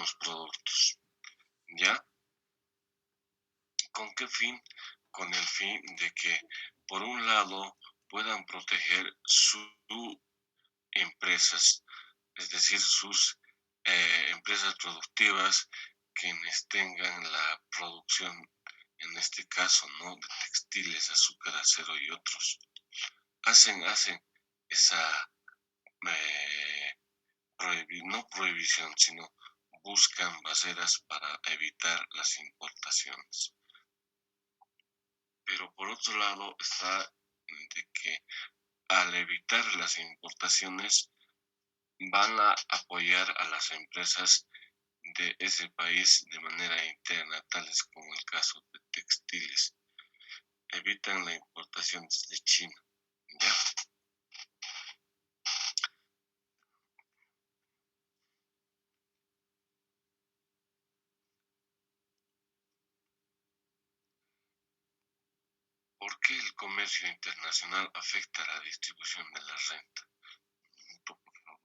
los productos. ¿Ya? ¿Con qué fin? Con el fin de que, por un lado, puedan proteger sus empresas, es decir, sus empresas productivas, quienes tengan la producción, en este caso, ¿no? De textiles, azúcar, acero y otros. Hacen esa, no prohibición, sino buscan barreras para evitar las importaciones. Pero por otro lado está de que al evitar las importaciones van a apoyar a las empresas de ese país de manera interna, tales como el caso de textiles. Evitan la importación desde China. ¿Ya? ¿Por qué el comercio internacional afecta la distribución de la renta? Por favor.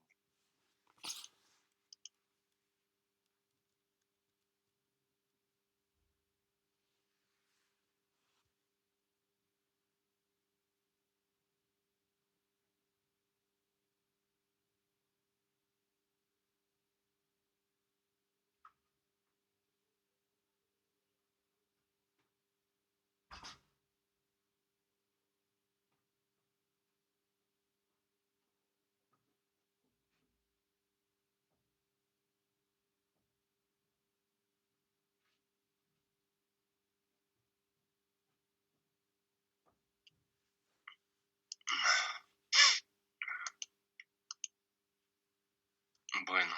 Bueno,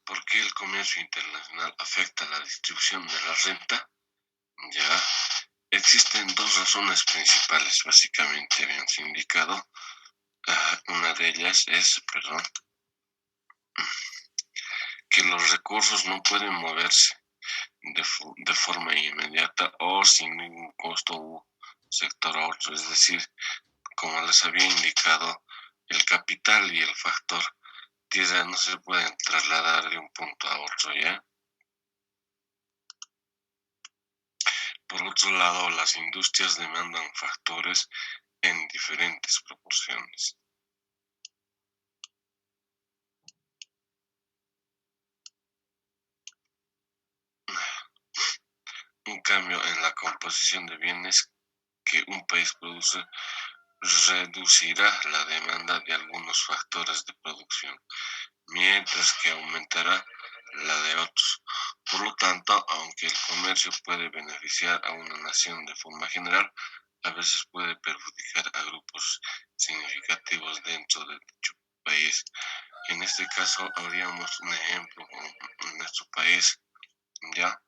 ¿por qué el comercio internacional afecta la distribución de la renta? Ya, existen dos razones principales, básicamente habíamos indicado. Una de ellas es, perdón, que los recursos no pueden moverse de forma inmediata o sin ningún costo u sector a otro. Es decir, como les había indicado, el capital y el factor tierra no se pueden trasladar de un punto a otro, ¿ya? Por otro lado, las industrias demandan factores en diferentes proporciones. Un cambio en la composición de bienes que un país produce reducirá la demanda de algunos factores de producción, mientras que aumentará la de otros. Por lo tanto, aunque el comercio puede beneficiar a una nación de forma general, a veces puede perjudicar a grupos significativos dentro de dicho país. En este caso, habríamos un ejemplo en nuestro país, ya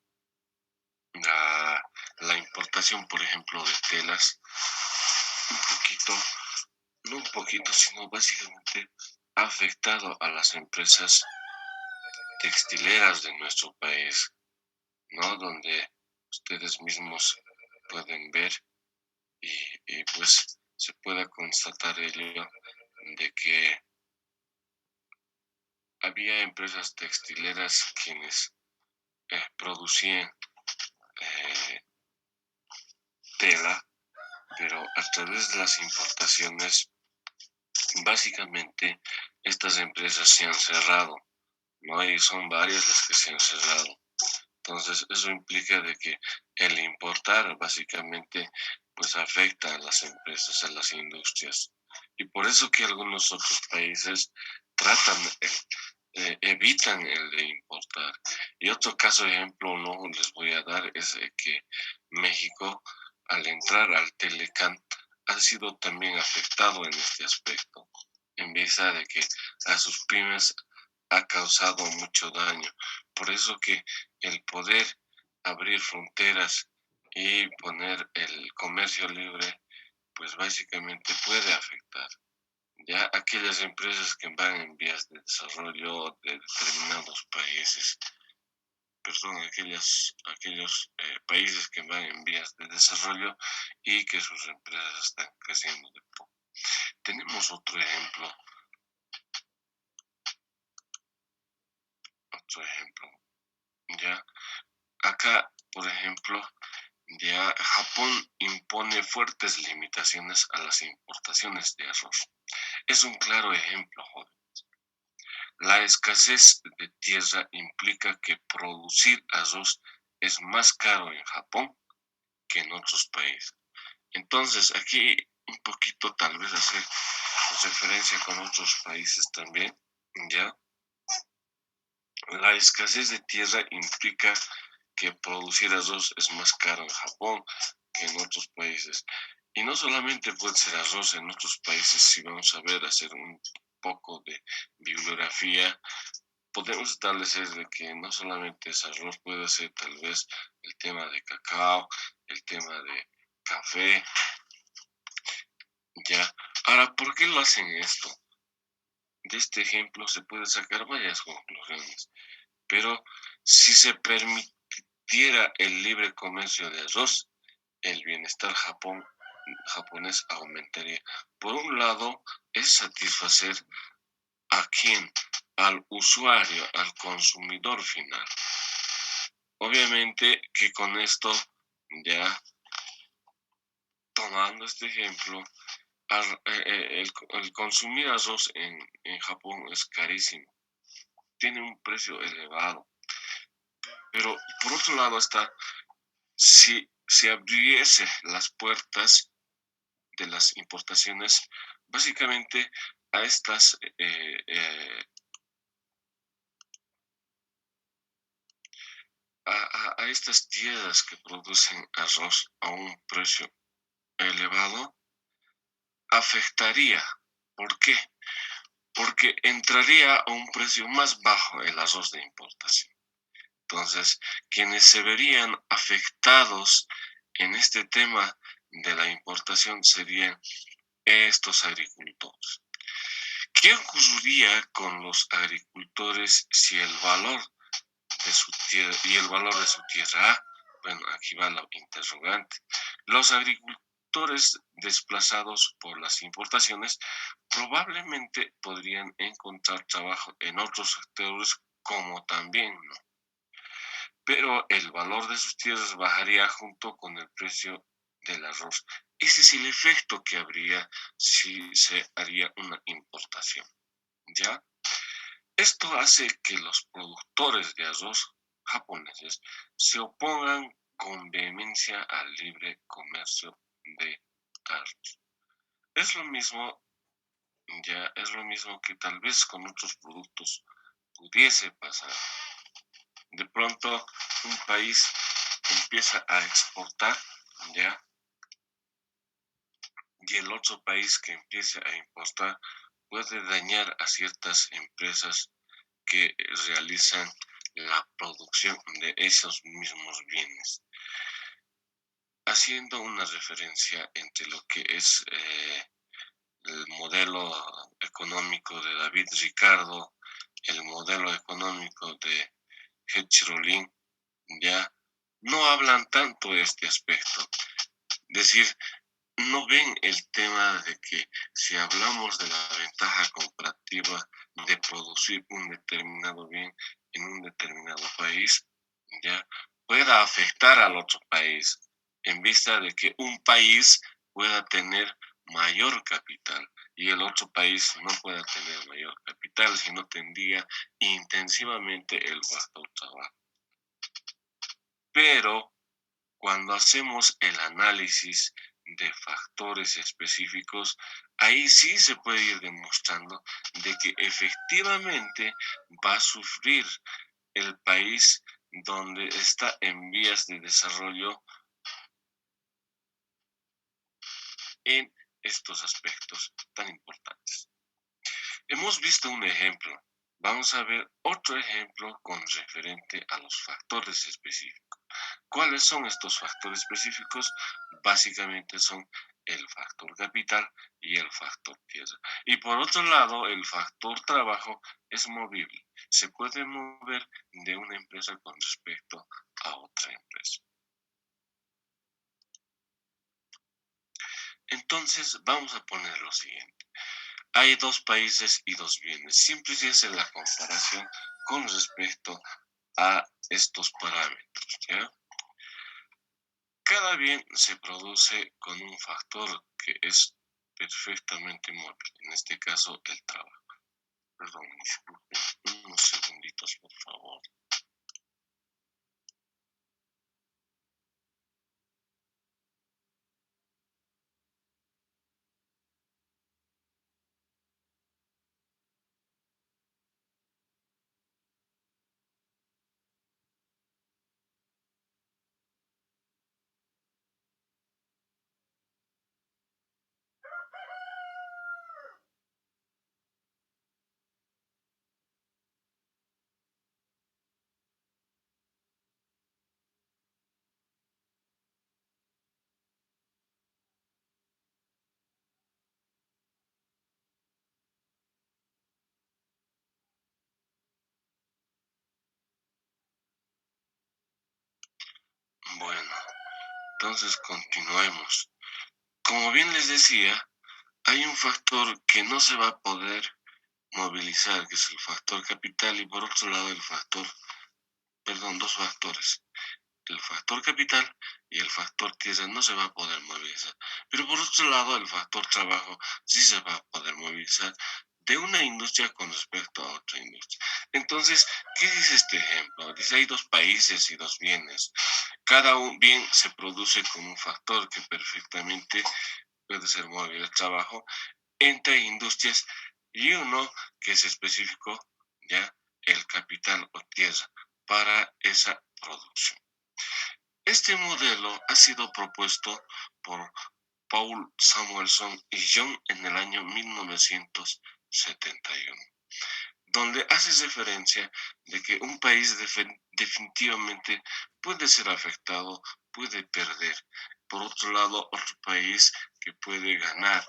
la importación, por ejemplo, de telas, un poquito, no un poquito, sino básicamente ha afectado a las empresas textileras de nuestro país, ¿no? Donde ustedes mismos pueden ver y pues se pueda constatar ello de que había empresas textileras quienes producían eh, tela, pero a través de las importaciones, básicamente estas empresas se han cerrado, ¿no? Y son varias las que se han cerrado. Entonces, eso implica de que el importar básicamente pues afecta a las empresas, a las industrias. Y por eso que algunos otros países tratan, evitan el de importar. Y otro caso ejemplo no les voy a dar es que México, al entrar al Telecán, ha sido también afectado en este aspecto, en vista de que a sus pymes ha causado mucho daño. Por eso que el poder abrir fronteras y poner el comercio libre, pues básicamente puede afectar. Ya aquellas empresas que van en vías de desarrollo de determinados países, perdón, aquellos países que van en vías de desarrollo y que sus empresas están creciendo de poco. Tenemos otro ejemplo, otro ejemplo, ¿ya? Acá, por ejemplo, ya Japón impone fuertes limitaciones a las importaciones de arroz. Es un claro ejemplo, joven. La escasez de tierra implica que producir arroz es más caro en Japón que en otros países. Entonces, aquí un poquito tal vez hacer referencia con otros países también, ¿ya? La escasez de tierra implica que producir arroz es más caro en Japón que en otros países. Y no solamente puede ser arroz en otros países, si vamos a ver, hacer un poco de bibliografía, podemos establecer de que no solamente es arroz, puede ser tal vez el tema de cacao, el tema de café, ya. Ahora, ¿por qué lo hacen esto? De este ejemplo se puede sacar varias conclusiones, pero si se permitiera el libre comercio de arroz, el bienestar japonés aumentaría. Por un lado, es satisfacer a quién, al usuario, al consumidor final. Obviamente que con esto, ya tomando este ejemplo, el consumir arroz en Japón es carísimo, tiene un precio elevado. Pero por otro lado está, si se abriese las puertas de las importaciones, básicamente a estas a estas tierras que producen arroz a un precio elevado, afectaría. ¿Por qué? Porque entraría a un precio más bajo el arroz de importación. Entonces, quienes se verían afectados en este tema de la importación serían estos agricultores. ¿Qué ocurriría con los agricultores si el valor de su tierra y el valor de su tierra A? Bueno, aquí va la interrogante. Los agricultores desplazados por las importaciones probablemente podrían encontrar trabajo en otros sectores como también, ¿no? Pero el valor de sus tierras bajaría junto con el precio del arroz. Ese es el efecto que habría si se haría una importación, ¿ya? Esto hace que los productores de arroz japoneses se opongan con vehemencia al libre comercio de arroz. Es lo mismo, ya es lo mismo que tal vez con otros productos pudiese pasar. De pronto un país empieza a exportar, ya, y el otro país que empiece a importar puede dañar a ciertas empresas que realizan la producción de esos mismos bienes, haciendo una referencia entre lo que es el modelo económico de David Ricardo, el modelo económico de Hechiro Lin, ya no hablan tanto de este aspecto. Es decir, no ven el tema de que si hablamos de la ventaja comparativa de producir un determinado bien en un determinado país, ya pueda afectar al otro país en vista de que un país pueda tener mayor capital y el otro país no pueda tener mayor capital, sino tendría intensivamente el factor trabajo. Pero cuando hacemos el análisis de factores específicos, ahí sí se puede ir demostrando de que efectivamente va a sufrir el país donde está en vías de desarrollo en estos aspectos tan importantes. Hemos visto un ejemplo. Vamos a ver otro ejemplo con referente a los factores específicos. ¿Cuáles son estos factores específicos? Básicamente son el factor capital y el factor tierra. Y por otro lado, el factor trabajo es movible. Se puede mover de una empresa con respecto a otra empresa. Entonces, vamos a poner lo siguiente. Hay dos países y dos bienes. Siempre se hace la comparación con respecto a estos parámetros, ¿ya? Cada bien se produce con un factor que es perfectamente móvil, en este caso el trabajo. Perdón, disculpen, unos segunditos, por favor. Bueno, entonces continuemos. Como bien les decía, hay un factor que no se va a poder movilizar, que es el factor capital, y por otro lado dos factores. El factor capital y el factor tierra no se va a poder movilizar. Pero por otro lado, el factor trabajo sí se va a poder movilizar de una industria con respecto a otra industria. Entonces, ¿qué dice este ejemplo? Dice, hay dos países y dos bienes. Cada un bien se produce con un factor que perfectamente puede ser móvil el trabajo entre industrias y uno que es específico, ya el capital o tierra para esa producción. Este modelo ha sido propuesto por Paul Samuelson y Young en el año 1971, donde hace referencia de que un país definitivamente puede ser afectado, puede perder. Por otro lado, otro país que puede ganar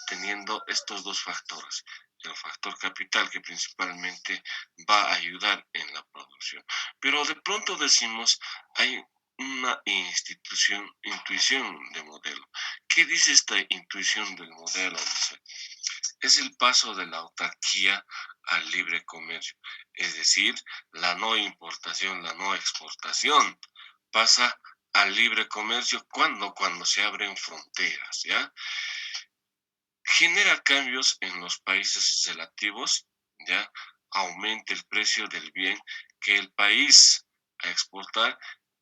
teniendo estos dos factores. El factor capital que principalmente va a ayudar en la producción. Pero de pronto decimos, hay una intuición de modelo. ¿Qué dice esta intuición del modelo? Dice, es el paso de la autarquía al libre comercio, es decir, la no importación, la no exportación pasa al libre comercio cuando se abren fronteras, ¿ya? Genera cambios en los países relativos, ¿ya? Aumenta el precio del bien que el país a exportar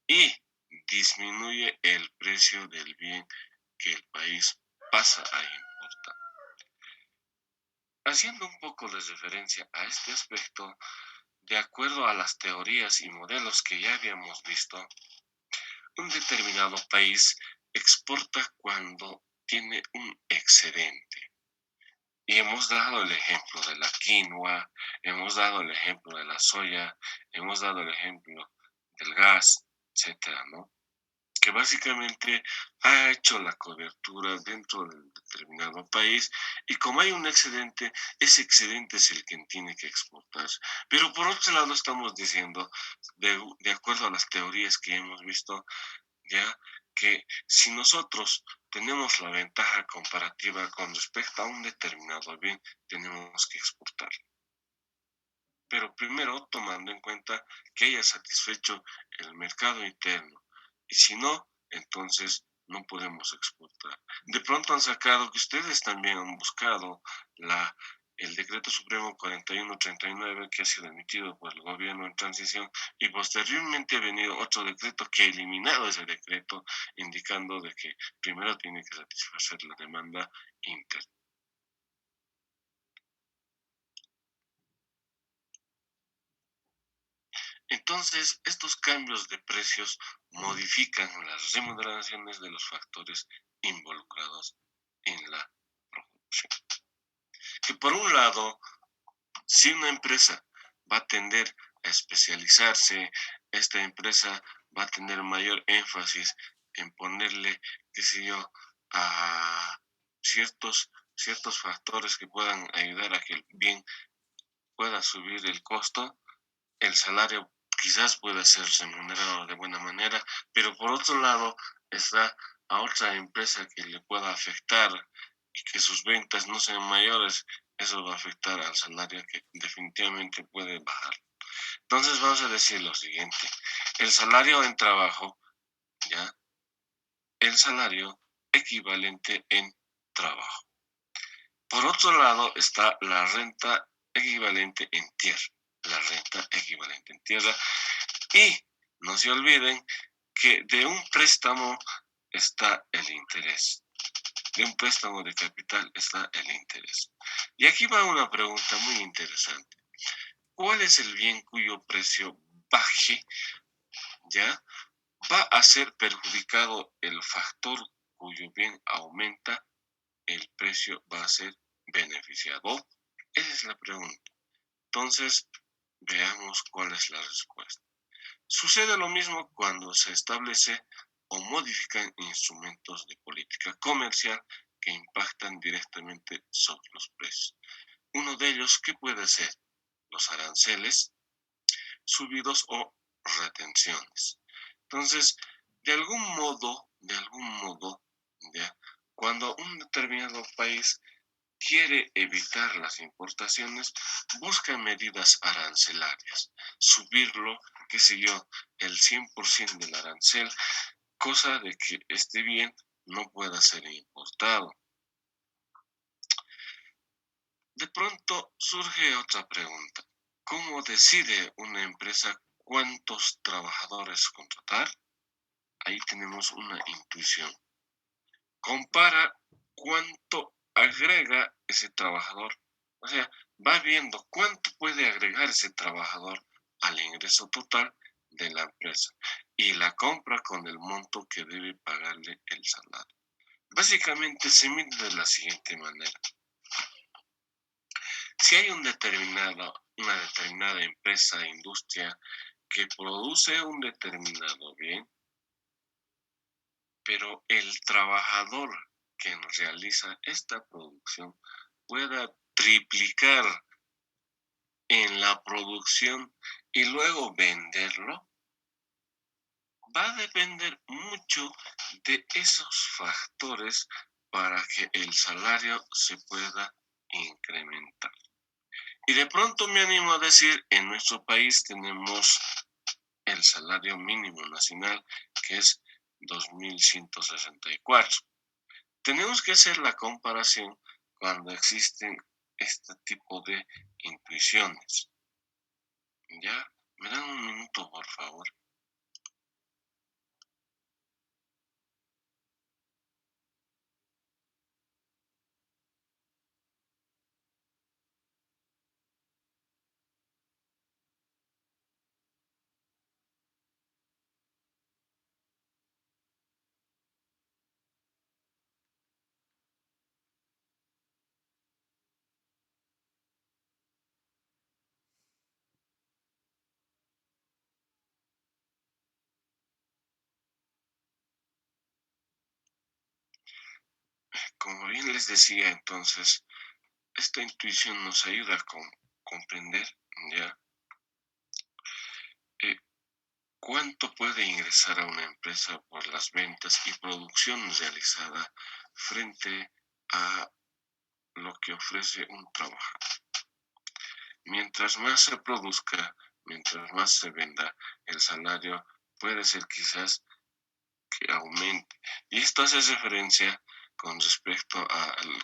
y disminuye el precio del bien que el país pasa a importar. Haciendo un poco de referencia a este aspecto, de acuerdo a las teorías y modelos que ya habíamos visto, un determinado país exporta cuando tiene un excedente. Y hemos dado el ejemplo de la quinoa, hemos dado el ejemplo de la soya, hemos dado el ejemplo del gas, etcétera, ¿no? Que básicamente ha hecho la cobertura dentro del determinado país y como hay un excedente, ese excedente es el que tiene que exportarse. Pero por otro lado estamos diciendo, de acuerdo a las teorías que hemos visto, ya que si nosotros tenemos la ventaja comparativa con respecto a un determinado bien, tenemos que exportar. Pero primero tomando en cuenta que haya satisfecho el mercado interno. Y si no, entonces no podemos exportar. De pronto han sacado que ustedes también han buscado el decreto supremo 4139 que ha sido emitido por el gobierno en transición y posteriormente ha venido otro decreto que ha eliminado ese decreto indicando de que primero tiene que satisfacer la demanda interna. Entonces, estos cambios de precios modifican las remuneraciones de los factores involucrados en la producción. Que por un lado, si una empresa va a tender a especializarse, esta empresa va a tener mayor énfasis en ponerle, qué sé yo, a ciertos factores que puedan ayudar a que el bien pueda subir el costo, el salario quizás pueda ser remunerado de buena manera, pero por otro lado está a otra empresa que le pueda afectar y que sus ventas no sean mayores, eso va a afectar al salario que definitivamente puede bajar. Entonces vamos a decir lo siguiente, el salario en trabajo, ¿ya? El salario equivalente en trabajo. Por otro lado está la renta equivalente en tierra, la renta equivalente en tierra. Y no se olviden que de un préstamo está el interés. De un préstamo de capital está el interés. Y aquí va una pregunta muy interesante. ¿Cuál es el bien cuyo precio baje, ya, va a ser perjudicado el factor cuyo bien aumenta, el precio va a ser beneficiado? Esa es la pregunta. Entonces, veamos cuál es la respuesta. Sucede lo mismo cuando se establece o modifican instrumentos de política comercial que impactan directamente sobre los precios. Uno de ellos, ¿qué puede ser? Los aranceles subidos o retenciones. Entonces, de algún modo, ¿ya? Cuando un determinado país quiere evitar las importaciones, busca medidas arancelarias, subirlo, qué sé yo, el 100% del arancel, cosa de que este bien no pueda ser importado. De pronto surge otra pregunta. ¿Cómo decide una empresa cuántos trabajadores contratar? Ahí tenemos una intuición. Compara cuánto agrega ese trabajador. O sea, va viendo cuánto puede agregar ese trabajador al ingreso total de la empresa y la compra con el monto que debe pagarle el salario. Básicamente se mide de la siguiente manera. Si hay una determinada empresa, industria que produce un determinado bien, pero el trabajador que realiza esta producción pueda triplicar en la producción y luego venderlo, va a depender mucho de esos factores para que el salario se pueda incrementar. Y de pronto me animo a decir, en nuestro país tenemos el salario mínimo nacional, que es 2.164. Tenemos que hacer la comparación cuando existen este tipo de intuiciones. ¿Ya? ¿Me dan un minuto, por favor? Como bien les decía, entonces, esta intuición nos ayuda a comprender, ¿ya? Eh, ¿Cuánto puede ingresar a una empresa por las ventas y producción realizada frente a lo que ofrece un trabajador? Mientras más se produzca, mientras más se venda, el salario puede ser quizás que aumente. Y esto hace referencia con respecto al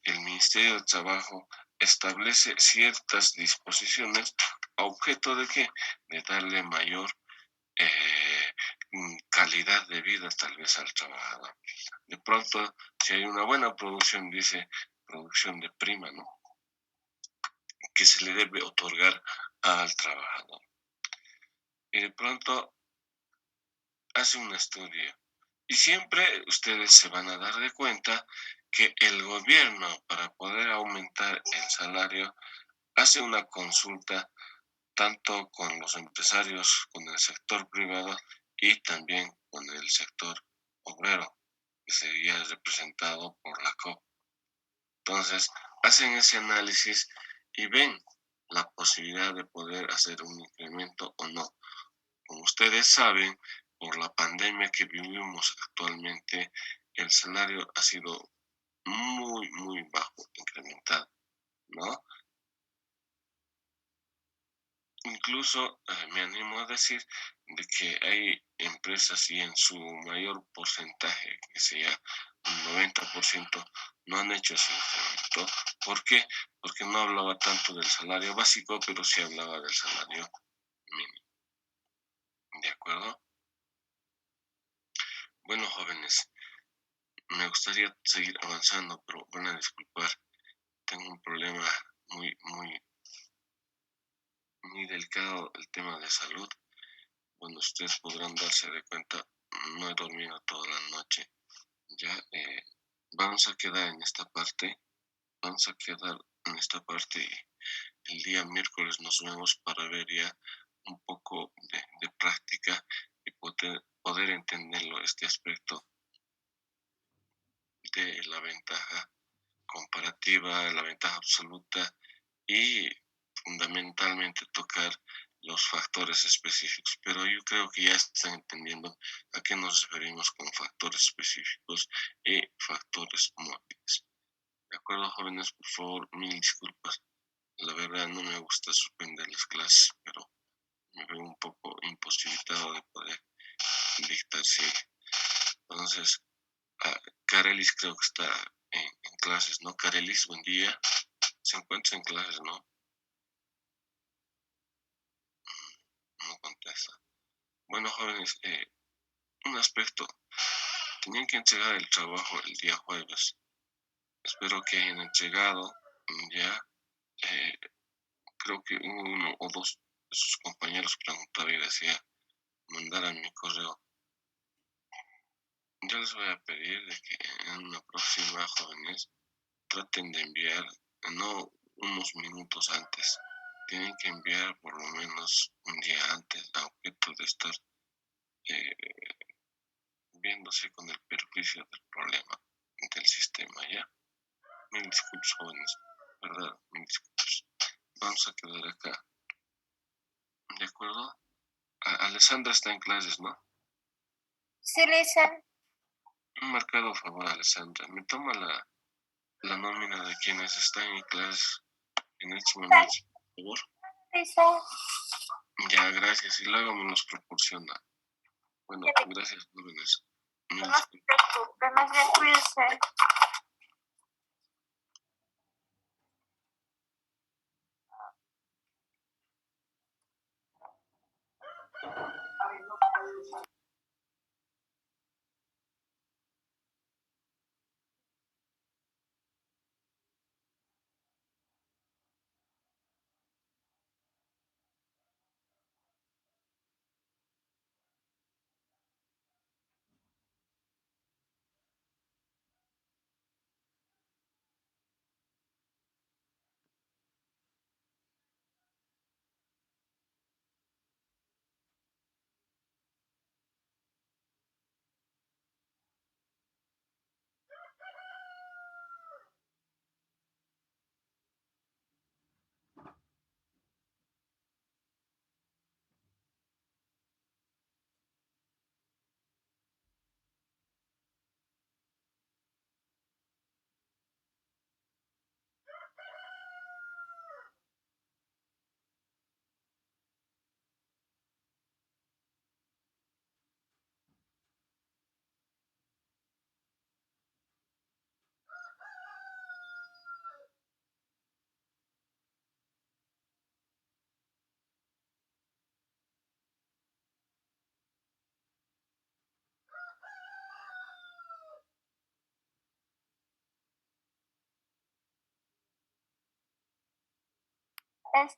el Ministerio de Trabajo establece ciertas disposiciones a objeto de que de darle mayor calidad de vida tal vez al trabajador. De pronto, si hay una buena producción, dice producción de prima, ¿no? Que se le debe otorgar al trabajador. Y de pronto hace un estudio. Y siempre ustedes se van a dar de cuenta que el gobierno, para poder aumentar el salario, hace una consulta tanto con los empresarios, con el sector privado y también con el sector obrero, que sería representado por la COP. Entonces, hacen ese análisis y ven la posibilidad de poder hacer un incremento o no. Como ustedes saben, por la pandemia que vivimos actualmente, el salario ha sido muy, muy bajo, incrementado, ¿no? Incluso me animo a decir de que hay empresas y en su mayor porcentaje, que sea un 90%, no han hecho ese incremento. ¿Por qué? Porque no hablaba tanto del salario básico, pero sí hablaba del salario mínimo. ¿De acuerdo? Bueno, jóvenes, me gustaría seguir avanzando, pero van a disculpar, tengo un problema muy, muy, muy delicado, el tema de salud. Bueno, ustedes podrán darse de cuenta, no he dormido toda la noche. Ya, vamos a quedar en esta parte, vamos a quedar en esta parte y el día miércoles nos vemos para ver ya un poco de práctica y poder entenderlo, este aspecto de la ventaja comparativa, la ventaja absoluta y fundamentalmente tocar los factores específicos. Pero yo creo que ya están entendiendo a qué nos referimos con factores específicos y factores móviles. De acuerdo, jóvenes, por favor, mil disculpas. La verdad no me gusta suspender las clases, pero me veo un poco imposibilitado de poder dictar, sí. Entonces, Carelis creo que está en clases, ¿no? Carelis, buen día. Se encuentra en clases, ¿no? No contesta. Bueno, jóvenes, un aspecto. Tenían que entregar el trabajo el día jueves. Espero que hayan entregado ya. eh, Creo que uno o dos de sus compañeros preguntaba y decía, mandar a mi correo. Yo les voy a pedir de que en una próxima, jóvenes, traten de enviar, no unos minutos antes, tienen que enviar por lo menos un día antes a objeto de estar eh, viéndose con el perjuicio del problema del sistema, ¿ya? Mil disculpas, jóvenes, ¿verdad? Mil disculpas. Vamos a quedar acá, ¿de acuerdo? Alessandra está en clases, ¿no? Sí, Lisa. Un marcado favor, Alessandra. Me toma la nómina de quienes están en clases en este momento, por favor. Lisa. Ya, gracias. Y luego me los proporciona. Bueno, gracias, jóvenes. Mil No se disculpas. preocupe, más bien cuídese.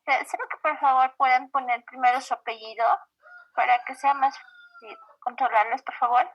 ¿Será que por favor pueden poner primero su apellido para que sea más fácil controlarlos, por favor?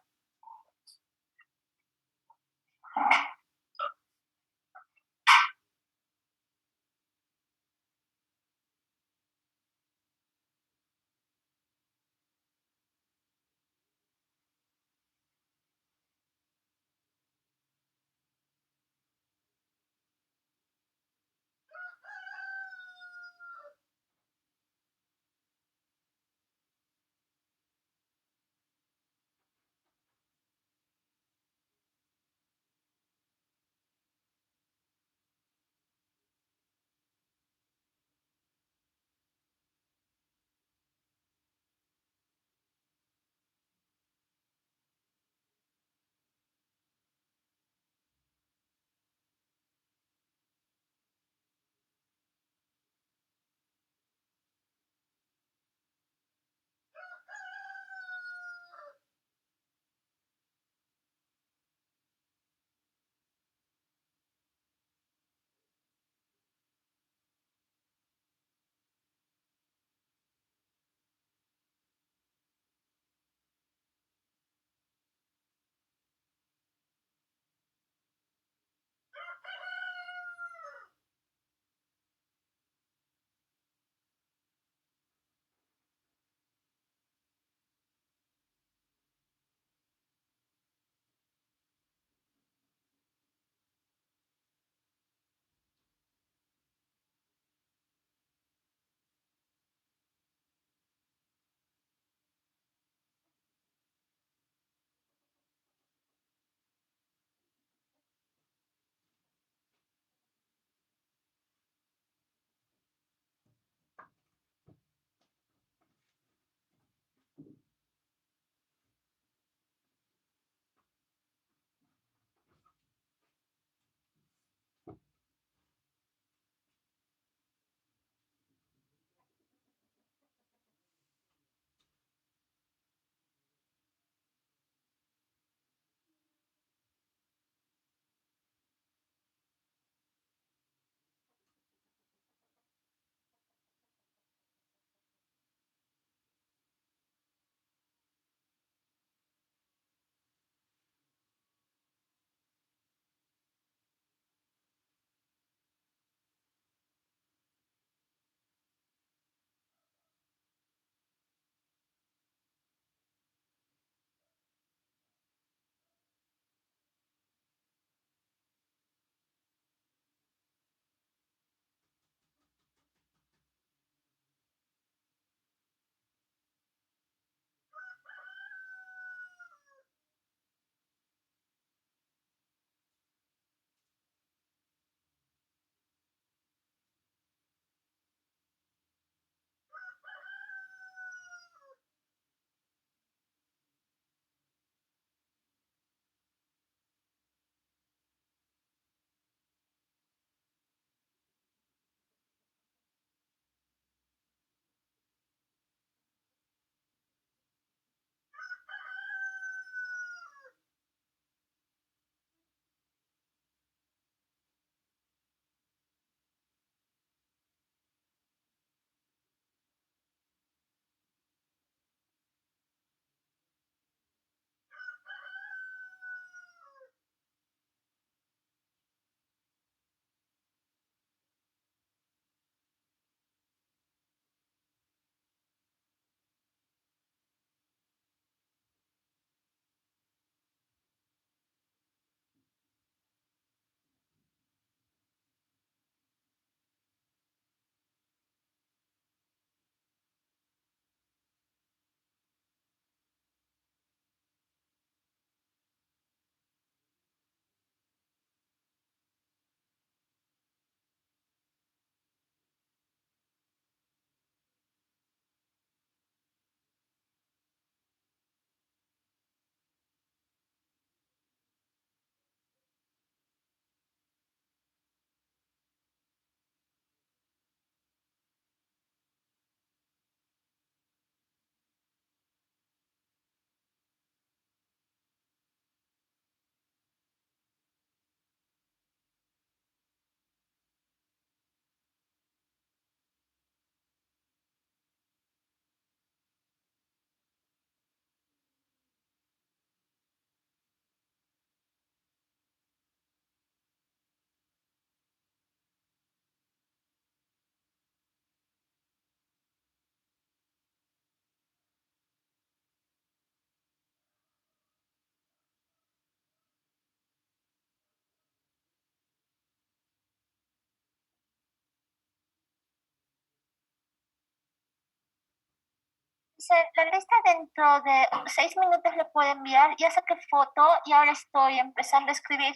La lista dentro de 6 minutos le puedo enviar. Ya saqué foto y ahora estoy empezando a escribir.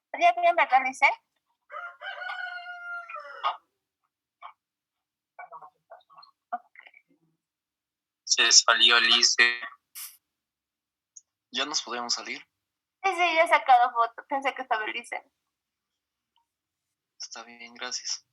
¿Estaría bien, verdad, Lice? Se salió Lice. ¿Ya nos podemos salir? Sí, ya he sacado foto. Pensé que estaba Lice. Está bien, gracias.